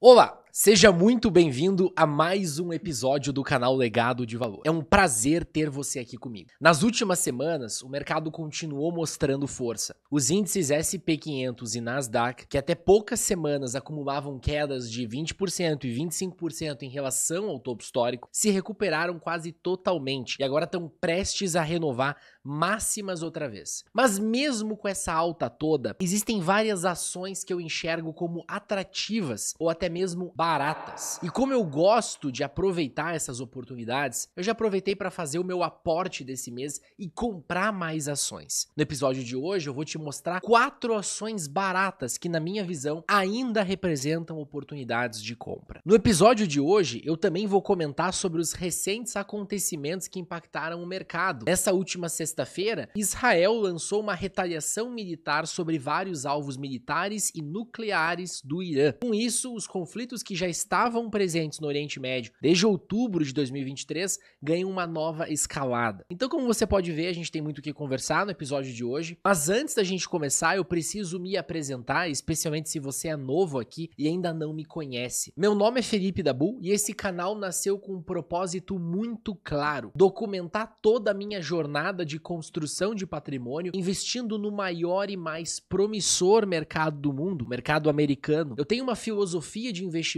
Olá, seja muito bem-vindo a mais um episódio do canal Legado de Valor. É um prazer ter você aqui comigo. Nas últimas semanas, o mercado continuou mostrando força. Os índices S&P 500 e Nasdaq, que até poucas semanas acumulavam quedas de 20% e 25% em relação ao topo histórico, se recuperaram quase totalmente e agora estão prestes a renovar máximas outra vez. Mas mesmo com essa alta toda, existem várias ações que eu enxergo como atrativas ou até mesmo baratas. E como eu gosto de aproveitar essas oportunidades, eu já aproveitei para fazer o meu aporte desse mês e comprar mais ações. No episódio de hoje eu vou te mostrar 4 ações baratas que, na minha visão, ainda representam oportunidades de compra. No episódio de hoje eu também vou comentar sobre os recentes acontecimentos que impactaram o mercado. Nessa última sexta-feira, Israel lançou uma retaliação militar sobre vários alvos militares e nucleares do Irã. Com isso, os conflitos que já estavam presentes no Oriente Médio desde outubro de 2023 ganham uma nova escalada. Então, como você pode ver, a gente tem muito o que conversar no episódio de hoje, mas antes da gente começar, eu preciso me apresentar, especialmente se você é novo aqui e ainda não me conhece. Meu nome é Felipe Dabu e esse canal nasceu com um propósito muito claro: documentar toda a minha jornada de construção de patrimônio, investindo no maior e mais promissor mercado do mundo, o mercado americano. Eu tenho uma filosofia de investimentos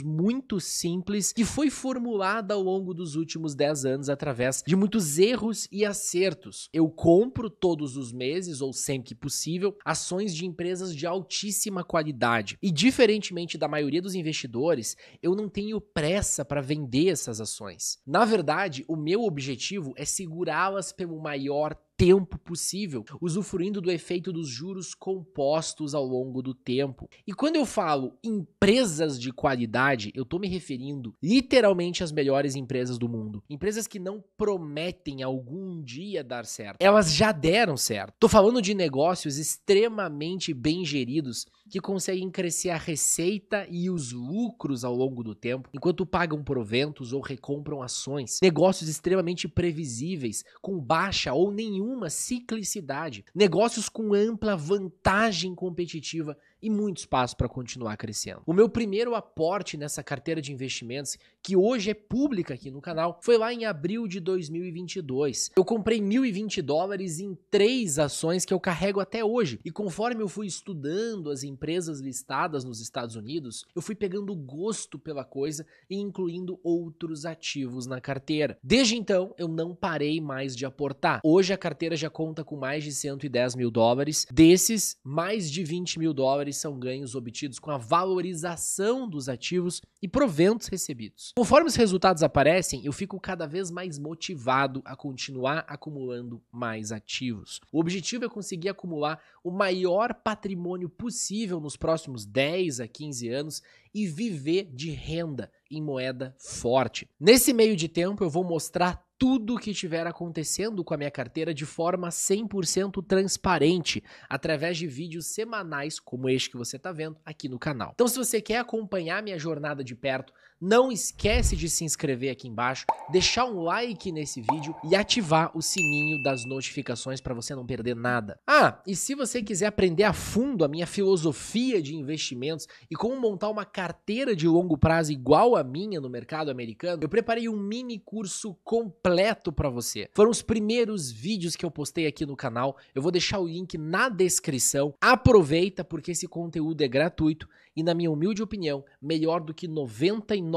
muito simples que foi formulada ao longo dos últimos 10 anos através de muitos erros e acertos. Eu compro todos os meses, ou sempre que possível, ações de empresas de altíssima qualidade. E diferentemente da maioria dos investidores, eu não tenho pressa para vender essas ações. Na verdade, o meu objetivo é segurá-las pelo maior tempo possível, usufruindo do efeito dos juros compostos ao longo do tempo. E quando eu falo empresas de qualidade, eu tô me referindo literalmente às melhores empresas do mundo. Empresas que não prometem algum dia dar certo. Elas já deram certo. Tô falando de negócios extremamente bem geridos que conseguem crescer a receita e os lucros ao longo do tempo, enquanto pagam proventos ou recompram ações. Negócios extremamente previsíveis, com baixa ou nenhuma ciclicidade. Negócios com ampla vantagem competitiva e muito espaço para continuar crescendo. O meu primeiro aporte nessa carteira de investimentos, que hoje é pública aqui no canal, foi lá em abril de 2022. Eu comprei $1.020 em 3 ações que eu carrego até hoje. E conforme eu fui estudando as empresas listadas nos Estados Unidos, eu fui pegando gosto pela coisa e incluindo outros ativos na carteira. Desde então, eu não parei mais de aportar. Hoje a carteira já conta com mais de $110 mil. Desses, mais de $20 mil são ganhos obtidos com a valorização dos ativos e proventos recebidos. Conforme os resultados aparecem, eu fico cada vez mais motivado a continuar acumulando mais ativos. O objetivo é conseguir acumular o maior patrimônio possível nos próximos 10 a 15 anos e viver de renda em moeda forte. Nesse meio de tempo, eu vou mostrar tudo o que estiver acontecendo com a minha carteira de forma 100% transparente, através de vídeos semanais como este que você está vendo aqui no canal. Então, se você quer acompanhar minha jornada de perto, não esquece de se inscrever aqui embaixo, deixar um like nesse vídeo e ativar o sininho das notificações para você não perder nada. Ah, e se você quiser aprender a fundo a minha filosofia de investimentos e como montar uma carteira de longo prazo igual a minha no mercado americano, eu preparei um mini curso completo para você. Foram os primeiros vídeos que eu postei aqui no canal, eu vou deixar o link na descrição. Aproveita porque esse conteúdo é gratuito e, na minha humilde opinião, melhor do que 99%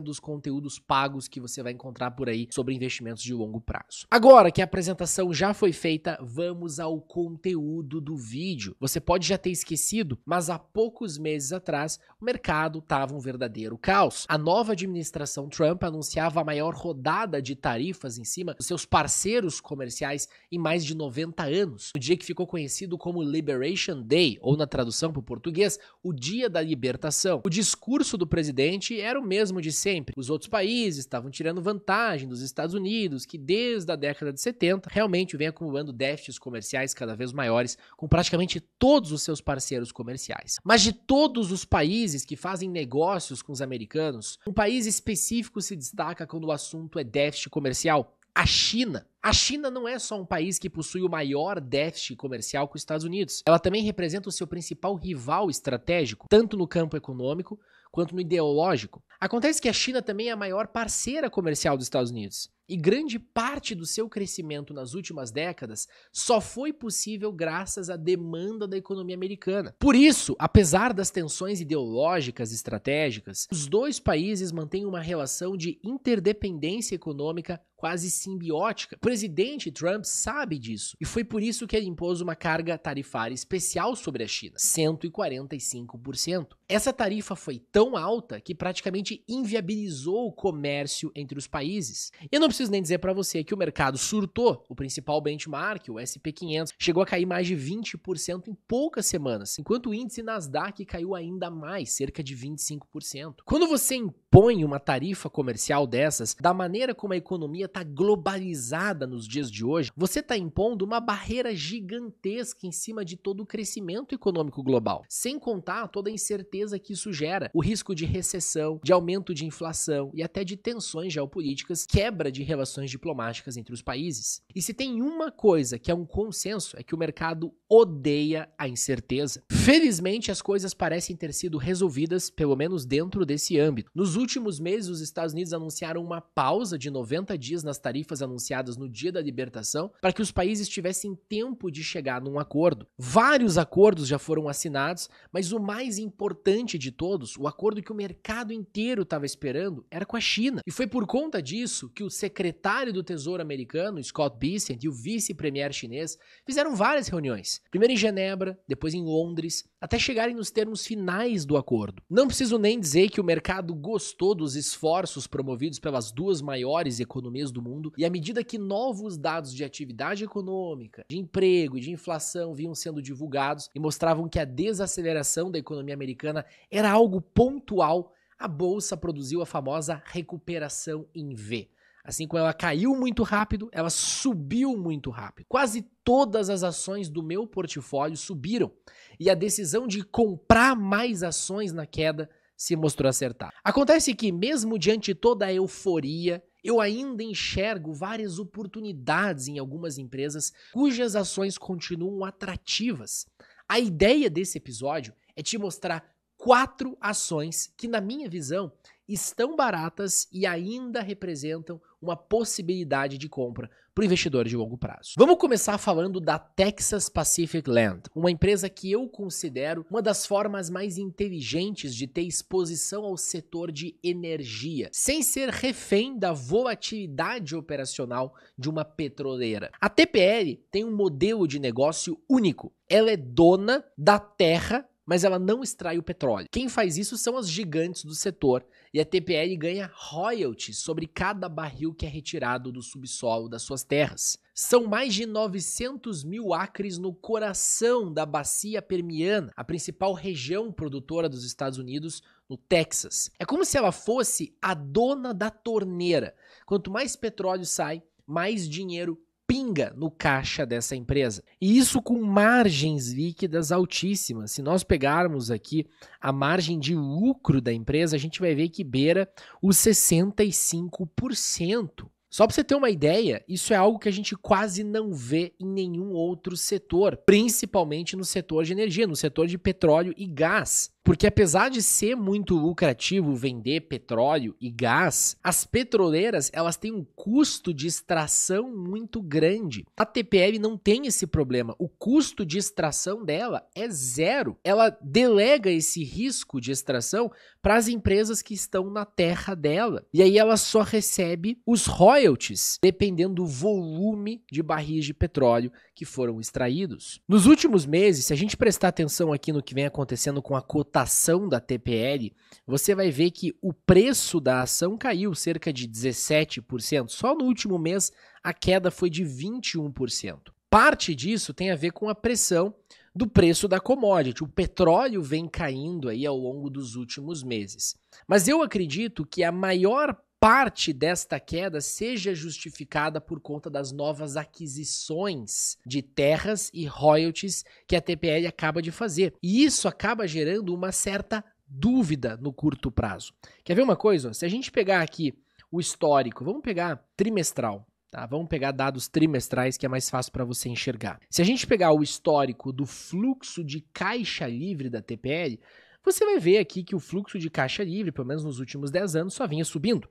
dos conteúdos pagos que você vai encontrar por aí sobre investimentos de longo prazo. Agora que a apresentação já foi feita, vamos ao conteúdo do vídeo. Você pode já ter esquecido, mas há poucos meses atrás, o mercado estava um verdadeiro caos. A nova administração Trump anunciava a maior rodada de tarifas em cima dos seus parceiros comerciais em mais de 90 anos. O dia que ficou conhecido como Liberation Day, ou na tradução para o português, o Dia da Libertação. O discurso do presidente era o mesmo de sempre. Os outros países estavam tirando vantagem dos Estados Unidos, que desde a década de 70 realmente vem acumulando déficits comerciais cada vez maiores com praticamente todos os seus parceiros comerciais. Mas de todos os países que fazem negócios com os americanos, um país específico se destaca quando o assunto é déficit comercial: a China. A China não é só um país que possui o maior déficit comercial com os Estados Unidos. Ela também representa o seu principal rival estratégico, tanto no campo econômico quanto no ideológico. Acontece que a China também é a maior parceira comercial dos Estados Unidos. E grande parte do seu crescimento nas últimas décadas só foi possível graças à demanda da economia americana. Por isso, apesar das tensões ideológicas e estratégicas, os dois países mantêm uma relação de interdependência econômica quase simbiótica. O presidente Trump sabe disso e foi por isso que ele impôs uma carga tarifária especial sobre a China, 145%. Essa tarifa foi tão alta que praticamente inviabilizou o comércio entre os países. Eu não preciso nem dizer para você que o mercado surtou. O principal benchmark, o SP500, chegou a cair mais de 20% em poucas semanas, enquanto o índice Nasdaq caiu ainda mais, cerca de 25%. Quando você impõe uma tarifa comercial dessas, da maneira como a economia está globalizada nos dias de hoje, você está impondo uma barreira gigantesca em cima de todo o crescimento econômico global, sem contar toda a incerteza que isso gera, o risco de recessão, de aumento de inflação e até de tensões geopolíticas, quebra de relações diplomáticas entre os países. E se tem uma coisa que é um consenso, é que o mercado odeia a incerteza. Felizmente, as coisas parecem ter sido resolvidas, pelo menos dentro desse âmbito. Nos últimos meses, os Estados Unidos anunciaram uma pausa de 90 dias nas tarifas anunciadas no dia da libertação, para que os países tivessem tempo de chegar num acordo. Vários acordos já foram assinados, mas o mais importante de todos, o acordo que o mercado inteiro estava esperando, era com a China. E foi por conta disso que o secretário do Tesouro americano, Scott Bessent, e o vice-premier chinês fizeram várias reuniões. Primeiro em Genebra, depois em Londres, até chegarem nos termos finais do acordo. Não preciso nem dizer que o mercado gostou dos esforços promovidos pelas duas maiores economias do mundo, e à medida que novos dados de atividade econômica, de emprego e de inflação vinham sendo divulgados e mostravam que a desaceleração da economia americana era algo pontual, a bolsa produziu a famosa recuperação em V. Assim como ela caiu muito rápido, ela subiu muito rápido. Quase todas as ações do meu portfólio subiram e a decisão de comprar mais ações na queda se mostrou acertada. Acontece que, mesmo diante de toda a euforia, eu ainda enxergo várias oportunidades em algumas empresas cujas ações continuam atrativas. A ideia desse episódio é te mostrar 4 ações que, na minha visão, estão baratas e ainda representam uma possibilidade de compra para o investidor de longo prazo. Vamos começar falando da Texas Pacific Land, uma empresa que eu considero uma das formas mais inteligentes de ter exposição ao setor de energia, sem ser refém da volatilidade operacional de uma petroleira. A TPL tem um modelo de negócio único. Ela é dona da terra, mas ela não extrai o petróleo. Quem faz isso são as gigantes do setor, e a TPL ganha royalties sobre cada barril que é retirado do subsolo das suas terras. São mais de 900 mil acres no coração da bacia permiana, a principal região produtora dos Estados Unidos, no Texas. É como se ela fosse a dona da torneira. Quanto mais petróleo sai, mais dinheiro pinga no caixa dessa empresa. E isso com margens líquidas altíssimas. Se nós pegarmos aqui a margem de lucro da empresa, a gente vai ver que beira os 65%. Só para você ter uma ideia, isso é algo que a gente quase não vê em nenhum outro setor, principalmente no setor de energia, no setor de petróleo e gás. Porque apesar de ser muito lucrativo vender petróleo e gás, as petroleiras elas têm um custo de extração muito grande. A TPL não tem esse problema. O custo de extração dela é zero. Ela delega esse risco de extração para as empresas que estão na terra dela. E aí ela só recebe os royalties, dependendo do volume de barris de petróleo que foram extraídos. Nos últimos meses, se a gente prestar atenção aqui no que vem acontecendo com a cotação da TPL, você vai ver que o preço da ação caiu cerca de 17%. Só no último mês, a queda foi de 21%. Parte disso tem a ver com a pressão do preço da commodity. O petróleo vem caindo aí ao longo dos últimos meses. Mas eu acredito que a maior parte desta queda seja justificada por conta das novas aquisições de terras e royalties que a TPL acaba de fazer. E isso acaba gerando uma certa dúvida no curto prazo. Quer ver uma coisa? Se a gente pegar aqui o histórico, vamos pegar trimestral. Tá, vamos pegar dados trimestrais que é mais fácil para você enxergar. Se a gente pegar o histórico do fluxo de caixa livre da TPL, você vai ver aqui que o fluxo de caixa livre, pelo menos nos últimos 10 anos, só vinha subindo.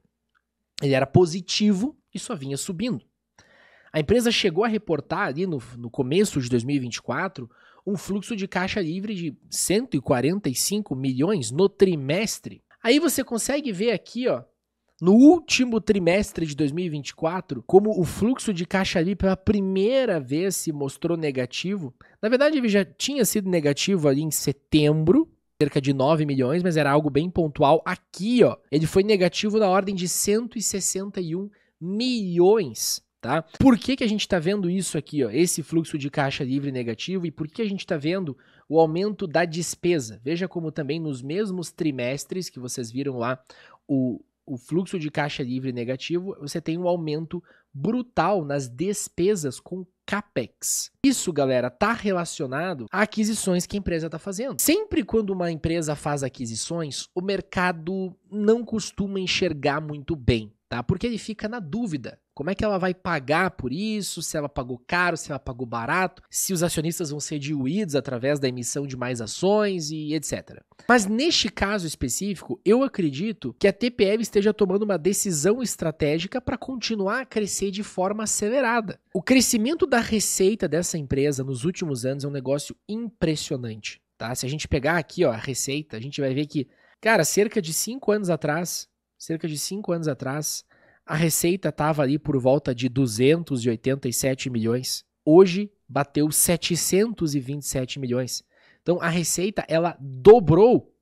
Ele era positivo e só vinha subindo. A empresa chegou a reportar ali no começo de 2024 um fluxo de caixa livre de 145 milhões no trimestre. Aí você consegue ver aqui, ó, no último trimestre de 2024, como o fluxo de caixa livre pela primeira vez se mostrou negativo. Na verdade, ele já tinha sido negativo ali em setembro, cerca de 9 milhões, mas era algo bem pontual. Aqui, ó, ele foi negativo na ordem de 161 milhões. Tá? Por que a gente está vendo isso aqui, ó, esse fluxo de caixa livre negativo, e por que a gente está vendo o aumento da despesa? Veja como também nos mesmos trimestres que vocês viram lá o fluxo de caixa livre negativo, você tem um aumento brutal nas despesas com CAPEX. Isso, galera, está relacionado a aquisições que a empresa está fazendo. Sempre quando uma empresa faz aquisições, o mercado não costuma enxergar muito bem, tá? Porque ele fica na dúvida. Como é que ela vai pagar por isso? Se ela pagou caro, se ela pagou barato, se os acionistas vão ser diluídos através da emissão de mais ações e etc. Mas neste caso específico, eu acredito que a TPL esteja tomando uma decisão estratégica para continuar a crescer de forma acelerada. O crescimento da receita dessa empresa nos últimos anos é um negócio impressionante, tá? Se a gente pegar aqui, ó, a receita, a gente vai ver que, cara, cerca de 5 anos atrás, a receita estava ali por volta de 287 milhões. Hoje bateu 727 milhões. Então a receita ela dobrou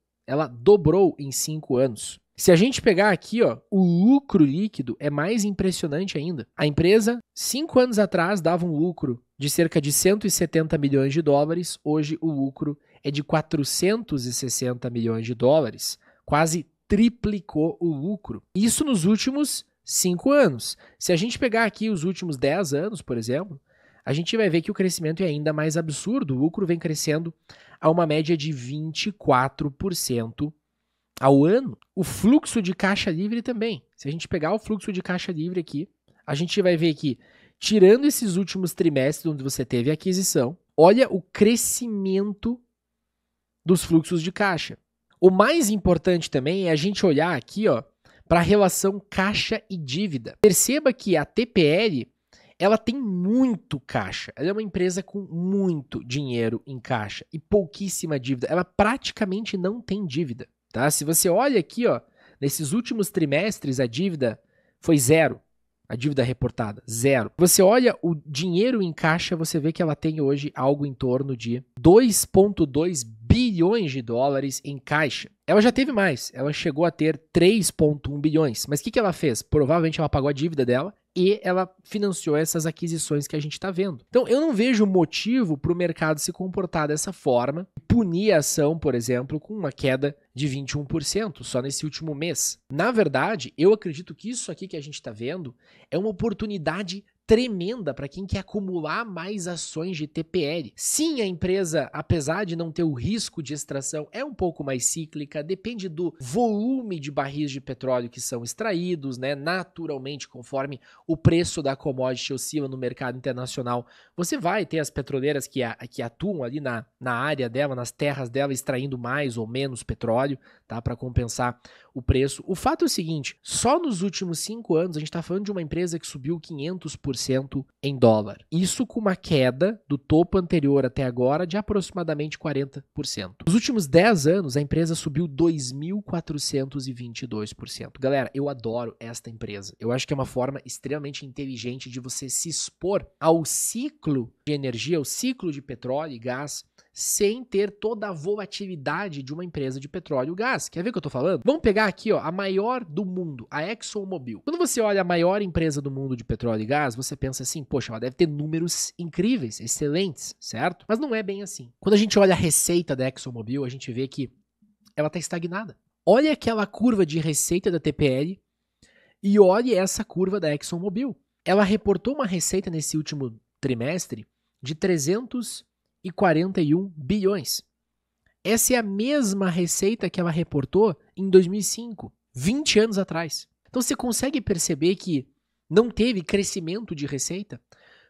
em 5 anos. Se a gente pegar aqui, ó, o lucro líquido é mais impressionante ainda. A empresa, 5 anos atrás, dava um lucro de cerca de 170 milhões de dólares. Hoje o lucro é de 460 milhões de dólares. Quase triplicou o lucro. Isso nos últimos 5 anos. Se a gente pegar aqui os últimos 10 anos, por exemplo, a gente vai ver que o crescimento é ainda mais absurdo. O lucro vem crescendo a uma média de 24% ao ano. O fluxo de caixa livre também. Se a gente pegar o fluxo de caixa livre aqui, a gente vai ver que, tirando esses últimos trimestres onde você teve a aquisição, olha o crescimento dos fluxos de caixa. O mais importante também é a gente olhar aqui, ó, para a relação caixa e dívida. Perceba que a TPL, ela tem muito caixa. Ela é uma empresa com muito dinheiro em caixa e pouquíssima dívida. Ela praticamente não tem dívida, tá? Se você olha aqui, ó, nesses últimos trimestres, a dívida foi zero. A dívida reportada, zero. Você olha o dinheiro em caixa, você vê que ela tem hoje algo em torno de 2,2 bilhões de dólares em caixa. Ela já teve mais, ela chegou a ter 3,1 bilhões. Mas o que ela fez? Provavelmente ela pagou a dívida dela e ela financiou essas aquisições que a gente está vendo. Então eu não vejo motivo para o mercado se comportar dessa forma, punir a ação, por exemplo, com uma queda de 21% só nesse último mês. Na verdade, eu acredito que isso aqui que a gente está vendo é uma oportunidade tremenda para quem quer acumular mais ações de TPL. Sim, a empresa, apesar de não ter o risco de extração, é um pouco mais cíclica, depende do volume de barris de petróleo que são extraídos, né? Naturalmente, conforme o preço da commodity oscila no mercado internacional, você vai ter as petroleiras que atuam ali na área dela, nas terras dela, extraindo mais ou menos petróleo, tá? Para compensar o preço. O fato é o seguinte, só nos últimos 5 anos a gente está falando de uma empresa que subiu 500% em dólar. Isso com uma queda do topo anterior até agora de aproximadamente 40%. Nos últimos 10 anos, a empresa subiu 2.422%. Galera, eu adoro esta empresa. Eu acho que é uma forma extremamente inteligente de você se expor ao ciclo de energia, ao ciclo de petróleo e gás, sem ter toda a volatilidade de uma empresa de petróleo e gás. Quer ver o que eu tô falando? Vamos pegar aqui, ó, a maior do mundo, a ExxonMobil. Quando você olha a maior empresa do mundo de petróleo e gás, você pensa assim, poxa, ela deve ter números incríveis, excelentes, certo? Mas não é bem assim. Quando a gente olha a receita da ExxonMobil, a gente vê que ela tá estagnada. Olha aquela curva de receita da TPL e olhe essa curva da ExxonMobil. Ela reportou uma receita nesse último trimestre de 341 bilhões. Essa é a mesma receita que ela reportou em 2005, 20 anos atrás. Então você consegue perceber que não teve crescimento de receita?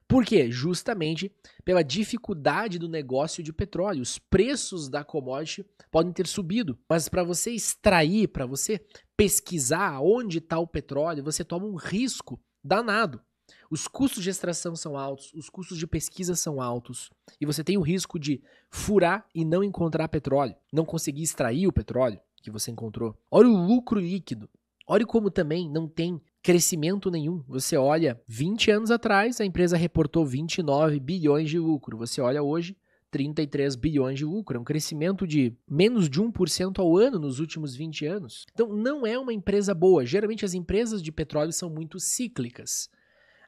Por quê? Justamente pela dificuldade do negócio de petróleo. Os preços da commodity podem ter subido, mas para você extrair, para você pesquisar onde está o petróleo, você toma um risco danado. Os custos de extração são altos, os custos de pesquisa são altos, e você tem o risco de furar e não encontrar petróleo, não conseguir extrair o petróleo que você encontrou. Olha o lucro líquido. Olha como também não tem crescimento nenhum. Você olha, 20 anos atrás, a empresa reportou 29 bilhões de lucro. Você olha hoje, 33 bilhões de lucro. É um crescimento de menos de 1% ao ano nos últimos 20 anos. Então, não é uma empresa boa. Geralmente, as empresas de petróleo são muito cíclicas.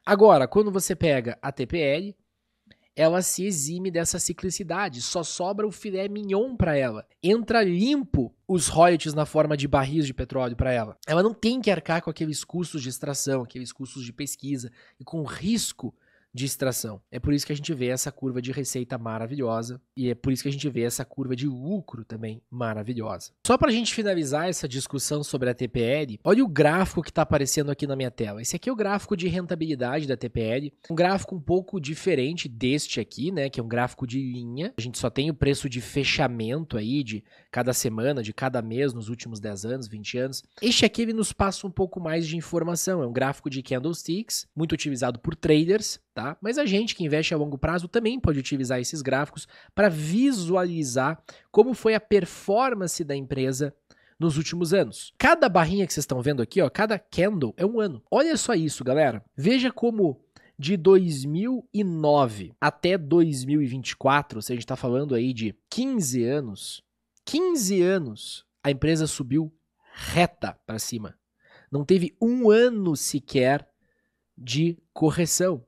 Agora, quando você pega a TPL, ela se exime dessa ciclicidade, só sobra o filé mignon para ela. Entra limpo os royalties na forma de barris de petróleo para ela. Ela não tem que arcar com aqueles custos de extração, aqueles custos de pesquisa e com risco de extração. É por isso que a gente vê essa curva de receita maravilhosa e é por isso que a gente vê essa curva de lucro também maravilhosa. Só para a gente finalizar essa discussão sobre a TPL, olha o gráfico que está aparecendo aqui na minha tela. Esse aqui é o gráfico de rentabilidade da TPL, um gráfico um pouco diferente deste aqui, né, que é um gráfico de linha. A gente só tem o preço de fechamento aí de cada semana, de cada mês nos últimos 10 anos, 20 anos. Este aqui ele nos passa um pouco mais de informação. É um gráfico de candlesticks, muito utilizado por traders, tá? Mas a gente que investe a longo prazo também pode utilizar esses gráficos para visualizar como foi a performance da empresa nos últimos anos. Cada barrinha que vocês estão vendo aqui, ó, cada candle é um ano. Olha só isso, galera. Veja como de 2009 até 2024, ou seja, a gente está falando aí de 15 anos, a empresa subiu reta para cima. Não teve um ano sequer de correção.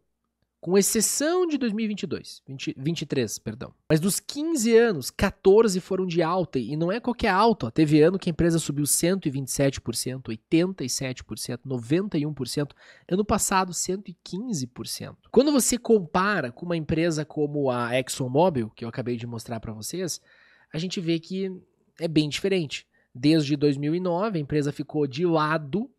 Com exceção de 2023, perdão. Mas dos 15 anos, 14 foram de alta, e não é qualquer alta. Teve ano que a empresa subiu 127%, 87%, 91%. Ano passado, 115%. Quando você compara com uma empresa como a ExxonMobil, que eu acabei de mostrar para vocês, a gente vê que é bem diferente. Desde 2009, a empresa ficou de lado,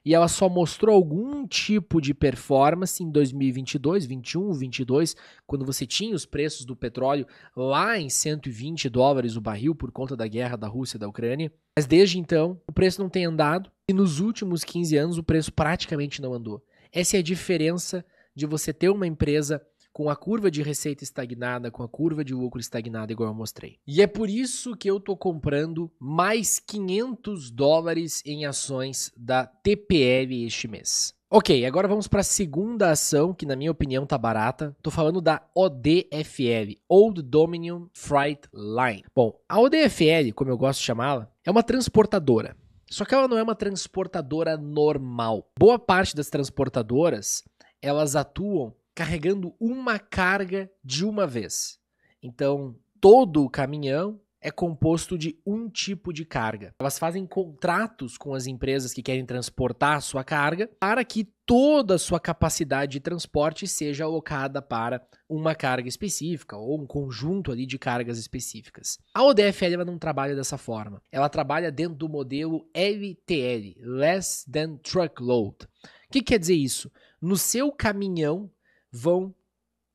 e ela só mostrou algum tipo de performance em 2022, 21, 22, quando você tinha os preços do petróleo lá em $120 o barril por conta da guerra da Rússia e da Ucrânia. Mas desde então, o preço não tem andado e nos últimos 15 anos o preço praticamente não andou. Essa é a diferença de você ter uma empresa com a curva de receita estagnada, com a curva de lucro estagnada, igual eu mostrei. E é por isso que eu tô comprando mais $500 em ações da TPL este mês. Ok, agora vamos para a segunda ação, que na minha opinião tá barata. Tô falando da ODFL, Old Dominion Freight Line. Bom, a ODFL, como eu gosto de chamá-la, é uma transportadora. Só que ela não é uma transportadora normal. Boa parte das transportadoras, elas atuam carregando uma carga de uma vez. Então, todo o caminhão é composto de um tipo de carga. Elas fazem contratos com as empresas que querem transportar a sua carga para que toda a sua capacidade de transporte seja alocada para uma carga específica ou um conjunto ali de cargas específicas. A ODFL ela não trabalha dessa forma. Ela trabalha dentro do modelo LTL, Less Than Truckload. O que quer dizer isso? No seu caminhão vão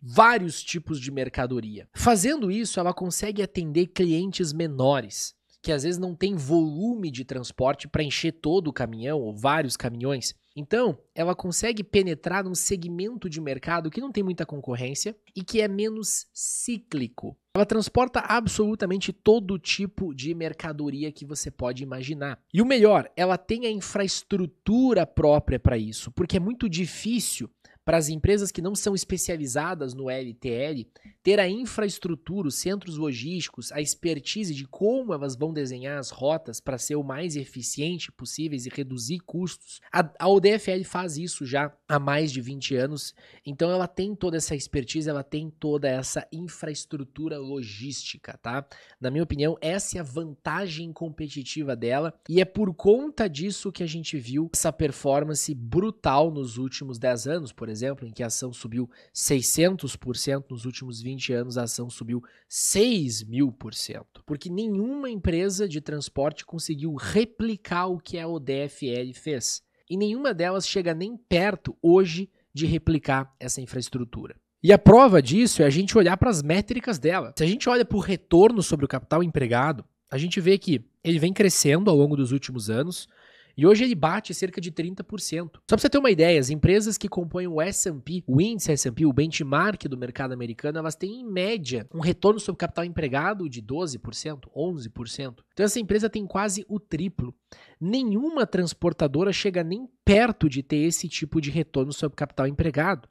vários tipos de mercadoria. Fazendo isso, ela consegue atender clientes menores, que às vezes não tem volume de transporte para encher todo o caminhão ou vários caminhões. Então, ela consegue penetrar num segmento de mercado que não tem muita concorrência e que é menos cíclico. Ela transporta absolutamente todo tipo de mercadoria que você pode imaginar. E o melhor, ela tem a infraestrutura própria para isso, porque é muito difícil para as empresas que não são especializadas no LTL ter a infraestrutura, os centros logísticos, a expertise de como elas vão desenhar as rotas para ser o mais eficiente possíveis e reduzir custos. A ODFL faz isso já há mais de 20 anos, então ela tem toda essa expertise, ela tem toda essa infraestrutura logística, tá? Na minha opinião, essa é a vantagem competitiva dela e é por conta disso que a gente viu essa performance brutal nos últimos 10 anos, por exemplo, em que a ação subiu 600%, nos últimos 20 anos a ação subiu 6.000%, porque nenhuma empresa de transporte conseguiu replicar o que a ODFL fez. E nenhuma delas chega nem perto hoje de replicar essa infraestrutura. E a prova disso é a gente olhar para as métricas dela. Se a gente olha para o retorno sobre o capital empregado, a gente vê que ele vem crescendo ao longo dos últimos anos e hoje ele bate cerca de 30%. Só para você ter uma ideia, as empresas que compõem o S&P, o índice S&P, o benchmark do mercado americano, elas têm em média um retorno sobre o capital empregado de 12%, 11%. Então essa empresa tem quase o triplo. Nenhuma transportadora chega nem perto de ter esse tipo de retorno sobre o capital empregado.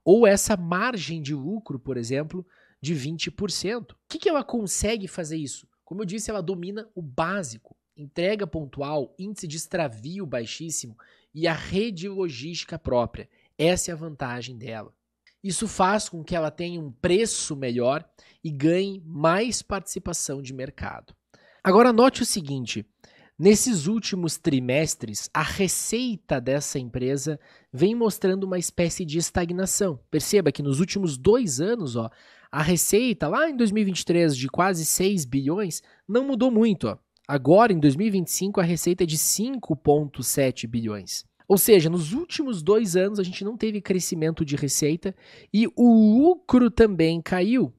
Ou essa margem de lucro, por exemplo, de 20%. O que ela consegue fazer isso? Como eu disse, ela domina o básico. Entrega pontual, índice de extravio baixíssimo e a rede logística própria. Essa é a vantagem dela. Isso faz com que ela tenha um preço melhor e ganhe mais participação de mercado. Agora note o seguinte, nesses últimos trimestres, a receita dessa empresa vem mostrando uma espécie de estagnação. Perceba que nos últimos 2 anos, a receita lá em 2023 de quase 6 bilhões não mudou muito. Agora, em 2025, a receita é de 5,7 bilhões. Ou seja, nos últimos 2 anos a gente não teve crescimento de receita e o lucro também caiu.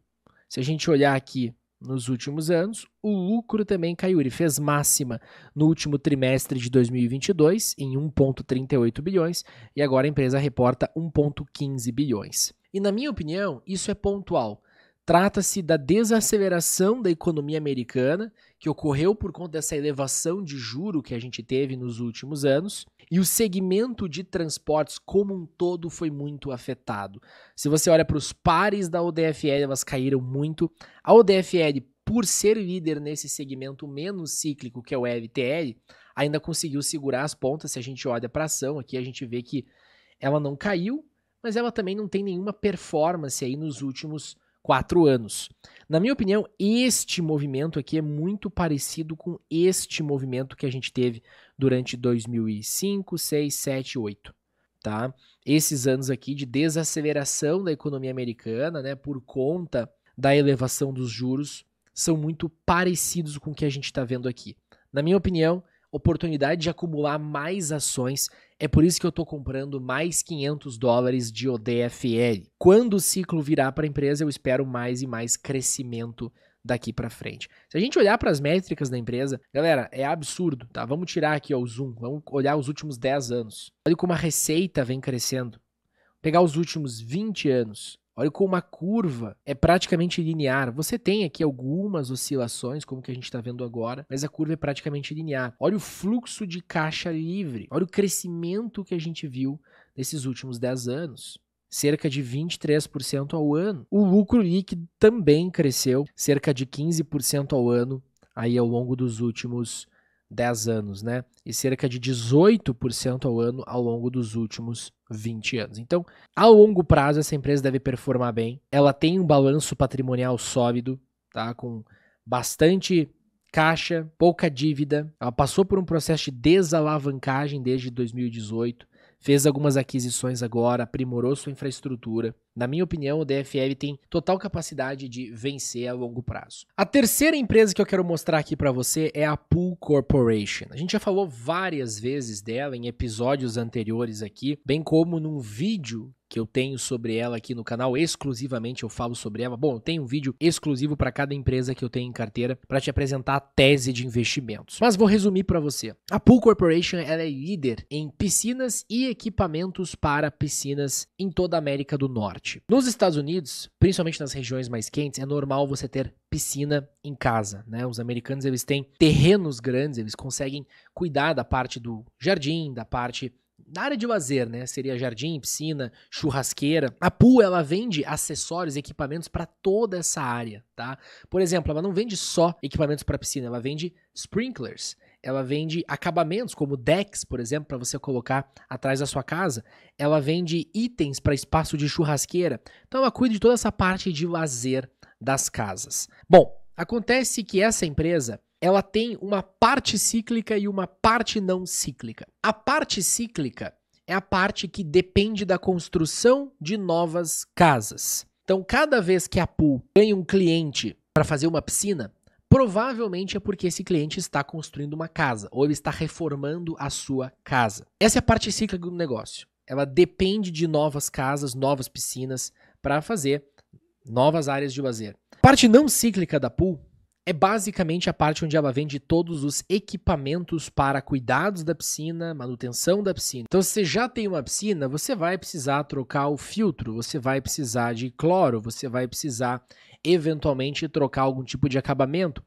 Se a gente olhar aqui nos últimos anos, o lucro também caiu. Ele fez máxima no último trimestre de 2022 em 1,38 bilhões e agora a empresa reporta 1,15 bilhões. E na minha opinião, isso é pontual. Trata-se da desaceleração da economia americana, que ocorreu por conta dessa elevação de juro que a gente teve nos últimos anos, e o segmento de transportes como um todo foi muito afetado. Se você olha para os pares da ODFL, elas caíram muito. A ODFL, por ser líder nesse segmento menos cíclico, que é o LTL, ainda conseguiu segurar as pontas. Se a gente olha para a ação, aqui a gente vê que ela não caiu, mas ela também não tem nenhuma performance aí nos últimos 4 anos. Na minha opinião, este movimento aqui é muito parecido com este movimento que a gente teve durante 2005, 6, 7, 8. Tá? Esses anos aqui de desaceleração da economia americana, né, por conta da elevação dos juros, são muito parecidos com o que a gente está vendo aqui. Na minha opinião, oportunidade de acumular mais ações, é por isso que eu estou comprando mais $500 de ODFL. Quando o ciclo virar para a empresa, eu espero mais e mais crescimento daqui para frente. Se a gente olhar para as métricas da empresa, galera, é absurdo, tá? Vamos tirar aqui o zoom, vamos olhar os últimos 10 anos. Olha como a receita vem crescendo. Vou pegar os últimos 20 anos. Olha como a curva é praticamente linear. Você tem aqui algumas oscilações, como que a gente está vendo agora, mas a curva é praticamente linear. Olha o fluxo de caixa livre. Olha o crescimento que a gente viu nesses últimos 10 anos. Cerca de 23% ao ano. O lucro líquido também cresceu, cerca de 15% ao ano, aí ao longo dos últimos 10 anos, né? E cerca de 18% ao ano ao longo dos últimos 20 anos. Então, a longo prazo, essa empresa deve performar bem. Ela tem um balanço patrimonial sólido, tá? Com bastante caixa, pouca dívida. Ela passou por um processo de desalavancagem desde 2018. Fez algumas aquisições agora, aprimorou sua infraestrutura. Na minha opinião, o DFL tem total capacidade de vencer a longo prazo. A terceira empresa que eu quero mostrar aqui para você é a Pool Corporation. A gente já falou várias vezes dela em episódios anteriores aqui, bem como num vídeo que eu tenho sobre ela aqui no canal, exclusivamente eu falo sobre ela. Bom, eu tenho um vídeo exclusivo para cada empresa que eu tenho em carteira para te apresentar a tese de investimentos. Mas vou resumir para você. A Pool Corporation ela é líder em piscinas e equipamentos para piscinas em toda a América do Norte. Nos Estados Unidos, principalmente nas regiões mais quentes, é normal você ter piscina em casa, né? Os americanos eles têm terrenos grandes, eles conseguem cuidar da parte do jardim, da parte da área de lazer, né? Seria jardim, piscina, churrasqueira. A Pool, ela vende acessórios, equipamentos para toda essa área, tá? Por exemplo, ela não vende só equipamentos para piscina, ela vende sprinklers. Ela vende acabamentos como decks, por exemplo, para você colocar atrás da sua casa. Ela vende itens para espaço de churrasqueira. Então ela cuida de toda essa parte de lazer das casas. Bom, acontece que essa empresa ela tem uma parte cíclica e uma parte não cíclica. A parte cíclica é a parte que depende da construção de novas casas. Então, cada vez que a Pool ganha um cliente para fazer uma piscina, provavelmente é porque esse cliente está construindo uma casa ou ele está reformando a sua casa. Essa é a parte cíclica do negócio. ela depende de novas casas, novas piscinas para fazer novas áreas de lazer. A parte não cíclica da Pool é basicamente a parte onde ela vende todos os equipamentos para cuidados da piscina, manutenção da piscina. Então, se você já tem uma piscina, você vai precisar trocar o filtro, você vai precisar de cloro, você vai precisar, eventualmente, trocar algum tipo de acabamento.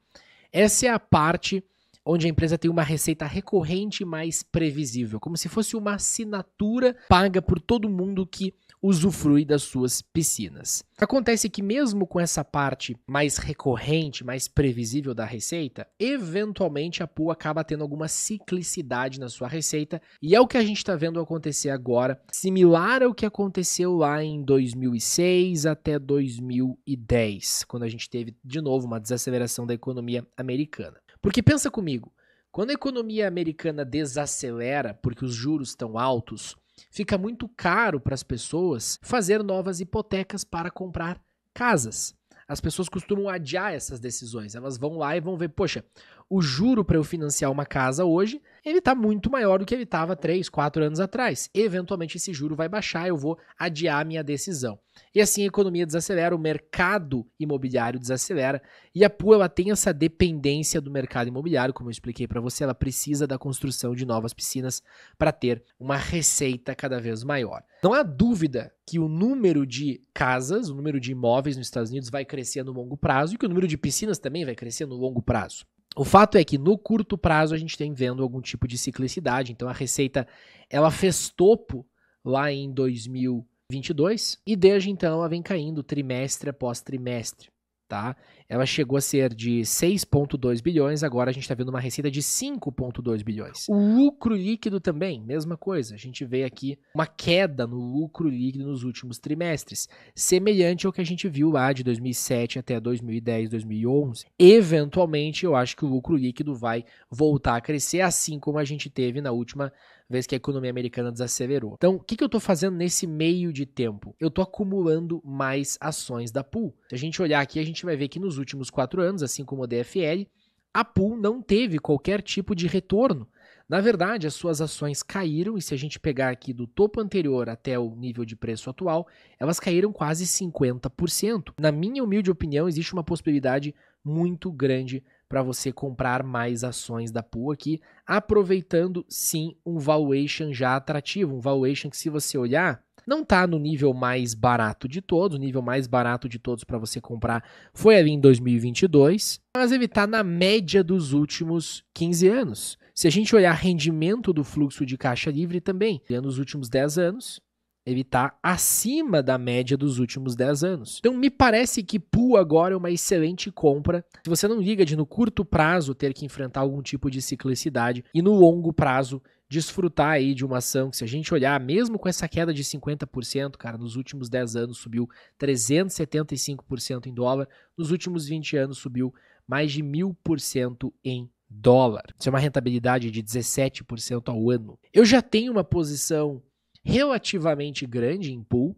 Essa é a parte onde a empresa tem uma receita recorrente mais previsível, como se fosse uma assinatura paga por todo mundo que usufrui das suas piscinas. Acontece que mesmo com essa parte mais recorrente, mais previsível da receita, eventualmente a Pool acaba tendo alguma ciclicidade na sua receita, e é o que a gente está vendo acontecer agora, similar ao que aconteceu lá em 2006 até 2010, quando a gente teve de novo uma desaceleração da economia americana. Porque pensa comigo, quando a economia americana desacelera porque os juros estão altos, fica muito caro para as pessoas fazer novas hipotecas para comprar casas. As pessoas costumam adiar essas decisões. Elas vão lá e vão ver, poxa, o juro para eu financiar uma casa hoje, ele está muito maior do que ele estava 3, 4 anos atrás. Eventualmente esse juro vai baixar, eu vou adiar a minha decisão. E assim a economia desacelera, o mercado imobiliário desacelera, e a Pool ela tem essa dependência do mercado imobiliário, como eu expliquei para você, ela precisa da construção de novas piscinas para ter uma receita cada vez maior. Não há dúvida que o número de casas, o número de imóveis nos Estados Unidos vai crescer no longo prazo e que o número de piscinas também vai crescer no longo prazo. O fato é que no curto prazo a gente tem vendo algum tipo de ciclicidade, então a receita ela fez topo lá em 2022 e desde então ela vem caindo trimestre após trimestre, tá? Ela chegou a ser de 6,2 bilhões, agora a gente está vendo uma receita de 5,2 bilhões. O lucro líquido também, mesma coisa, a gente vê aqui uma queda no lucro líquido nos últimos trimestres, semelhante ao que a gente viu lá de 2007 até 2010, 2011. Eventualmente, eu acho que o lucro líquido vai voltar a crescer, assim como a gente teve na última vez que a economia americana desacelerou. Então, o que eu estou fazendo nesse meio de tempo? Eu estou acumulando mais ações da Pool. Se a gente olhar aqui, a gente vai ver que nos últimos 4 anos, assim como o DFL, a Pool não teve qualquer tipo de retorno. Na verdade, as suas ações caíram, e se a gente pegar aqui do topo anterior até o nível de preço atual, elas caíram quase 50%. Na minha humilde opinião, existe uma possibilidade muito grande para você comprar mais ações da Pool aqui, aproveitando sim um valuation já atrativo, um valuation que, se você olhar, não está no nível mais barato de todos. O nível mais barato de todos para você comprar foi ali em 2022, mas ele está na média dos últimos 15 anos. Se a gente olhar rendimento do fluxo de caixa livre também, nos últimos 10 anos, ele está acima da média dos últimos 10 anos. Então me parece que Pool agora é uma excelente compra. Se você não liga de no curto prazo ter que enfrentar algum tipo de ciclicidade e no longo prazo desfrutar aí de uma ação que, se a gente olhar, mesmo com essa queda de 50%, cara, nos últimos 10 anos subiu 375% em dólar, nos últimos 20 anos subiu mais de 1000% em dólar. Isso é uma rentabilidade de 17% ao ano. Eu já tenho uma posição relativamente grande em Pool,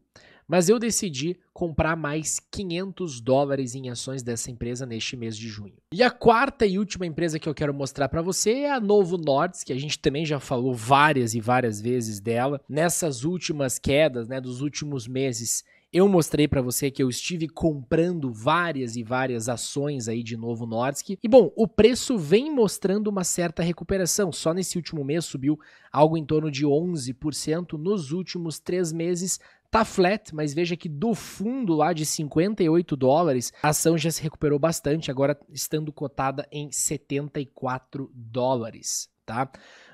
mas eu decidi comprar mais $500 em ações dessa empresa neste mês de junho. E a quarta e última empresa que eu quero mostrar para você é a Novo Nordisk, que a gente também já falou várias e várias vezes dela. Nessas últimas quedas, né, dos últimos meses, eu mostrei para você que eu estive comprando várias e várias ações aí de Novo Nordisk. E bom, o preço vem mostrando uma certa recuperação. Só nesse último mês subiu algo em torno de 11%. Nos últimos 3 meses tá flat, mas veja que do fundo lá de $58, a ação já se recuperou bastante, agora estando cotada em $74, tá?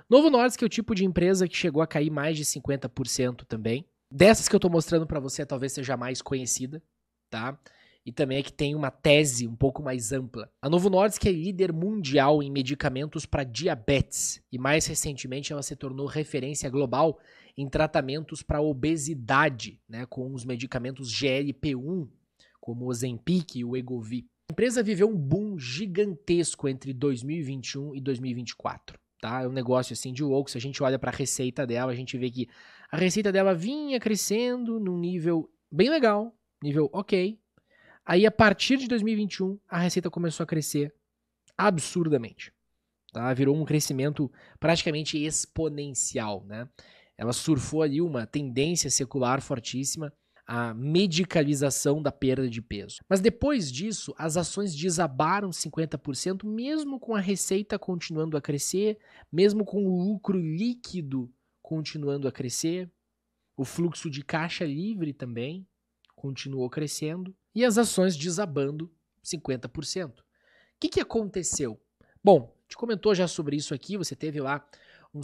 Novo Nordisk é o tipo de empresa que chegou a cair mais de 50% também. Dessas que eu tô mostrando para você, talvez seja a mais conhecida, tá? E também é que tem uma tese um pouco mais ampla. A Novo Nordisk é líder mundial em medicamentos para diabetes e mais recentemente ela se tornou referência global em tratamentos para obesidade, né, com os medicamentos GLP-1, como o Ozempic e o Wegovy. A empresa viveu um boom gigantesco entre 2021 e 2024. Tá? É um negócio assim de louco. Se a gente olha para a receita dela, a gente vê que a receita dela vinha crescendo num nível bem legal, nível ok. Aí, a partir de 2021, a receita começou a crescer absurdamente. Tá? Virou um crescimento praticamente exponencial, né? ela surfou ali uma tendência secular fortíssima, a medicalização da perda de peso. Mas depois disso, as ações desabaram 50%, mesmo com a receita continuando a crescer, mesmo com o lucro líquido continuando a crescer, o fluxo de caixa livre também continuou crescendo, e as ações desabando 50%. O que aconteceu? Bom, a gente comentou já sobre isso aqui, você teve lá um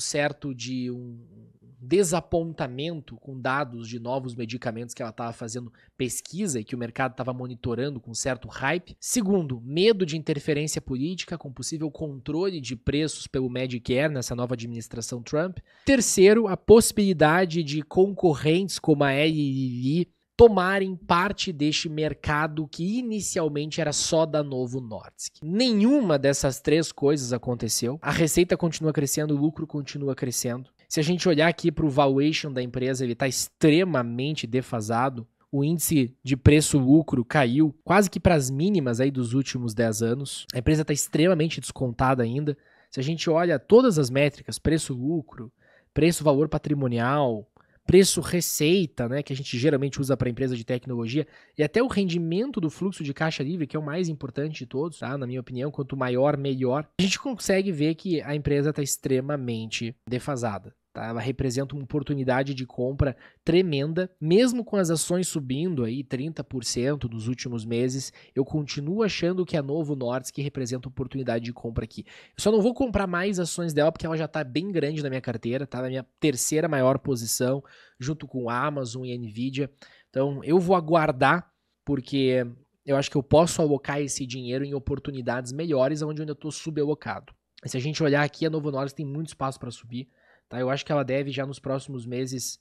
desapontamento com dados de novos medicamentos que ela estava fazendo pesquisa e que o mercado estava monitorando com certo hype. Segundo, medo de interferência política com possível controle de preços pelo Medicare nessa nova administração Trump. Terceiro, a possibilidade de concorrentes como a Eli Lilly tomarem parte deste mercado que inicialmente era só da Novo Nordisk. Nenhuma dessas três coisas aconteceu. A receita continua crescendo, o lucro continua crescendo. Se a gente olhar aqui para o valuation da empresa, ele está extremamente defasado. O índice de preço-lucro caiu quase que para as mínimas aí dos últimos 10 anos. A empresa está extremamente descontada ainda. Se a gente olha todas as métricas, preço-lucro, preço-valor patrimonial, preço-receita, né, que a gente geralmente usa para empresa de tecnologia, e até o rendimento do fluxo de caixa livre, que é o mais importante de todos, tá? Na minha opinião, quanto maior, melhor. A gente consegue ver que a empresa está extremamente defasada. Tá? Ela representa uma oportunidade de compra tremenda, mesmo com as ações subindo aí 30% nos últimos meses, eu continuo achando que a Novo Nordisk representa oportunidade de compra aqui. Eu só não vou comprar mais ações dela porque ela já está bem grande na minha carteira, tá na minha terceira maior posição, junto com a Amazon e a Nvidia. Então eu vou aguardar, porque eu acho que eu posso alocar esse dinheiro em oportunidades melhores, onde eu ainda estou subalocado. E se a gente olhar aqui, a Novo Nordisk tem muito espaço para subir. Tá, eu acho que ela deve já nos próximos meses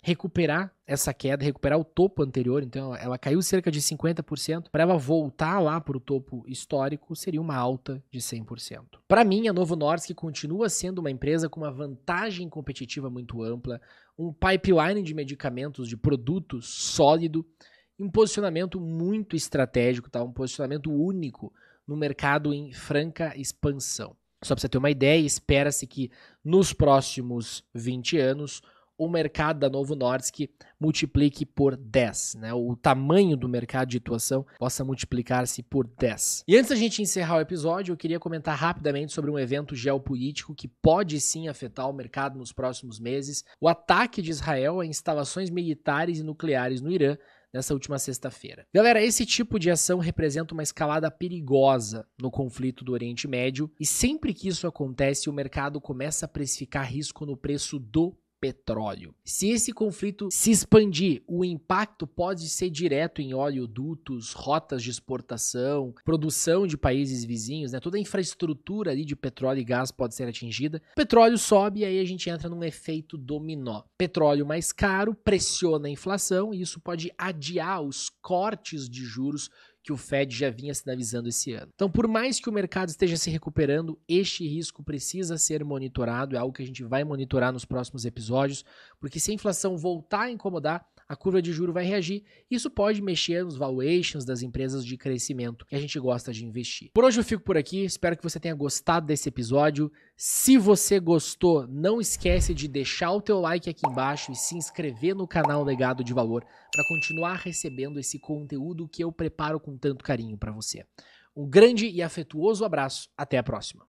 recuperar essa queda, recuperar o topo anterior. Então ela caiu cerca de 50%. Para ela voltar lá para o topo histórico, seria uma alta de 100%. Para mim, a Novo Nordisk continua sendo uma empresa com uma vantagem competitiva muito ampla, um pipeline de medicamentos, de produtos sólido, um posicionamento muito estratégico, tá? Um posicionamento único no mercado em franca expansão. Só para você ter uma ideia, espera-se que nos próximos 20 anos o mercado da Novo Nordisk multiplique por 10, né? O tamanho do mercado de atuação possa multiplicar-se por 10. E antes da gente encerrar o episódio, eu queria comentar rapidamente sobre um evento geopolítico que pode sim afetar o mercado nos próximos meses: o ataque de Israel a instalações militares e nucleares no Irã nessa última sexta-feira. Galera, esse tipo de ação representa uma escalada perigosa no conflito do Oriente Médio, e sempre que isso acontece, o mercado começa a precificar risco no preço do petróleo. Se esse conflito se expandir, o impacto pode ser direto em oleodutos, rotas de exportação, produção de países vizinhos, né? Toda a infraestrutura ali de petróleo e gás pode ser atingida. O petróleo sobe e aí a gente entra num efeito dominó. Petróleo mais caro pressiona a inflação e isso pode adiar os cortes de juros que o Fed já vinha sinalizando esse ano. Então, por mais que o mercado esteja se recuperando, este risco precisa ser monitorado, é algo que a gente vai monitorar nos próximos episódios, porque se a inflação voltar a incomodar, a curva de juros vai reagir, e isso pode mexer nos valuations das empresas de crescimento que a gente gosta de investir. Por hoje eu fico por aqui, espero que você tenha gostado desse episódio. Se você gostou, não esquece de deixar o teu like aqui embaixo e se inscrever no canal Legado de Valor para continuar recebendo esse conteúdo que eu preparo com tanto carinho para você. Um grande e afetuoso abraço, até a próxima.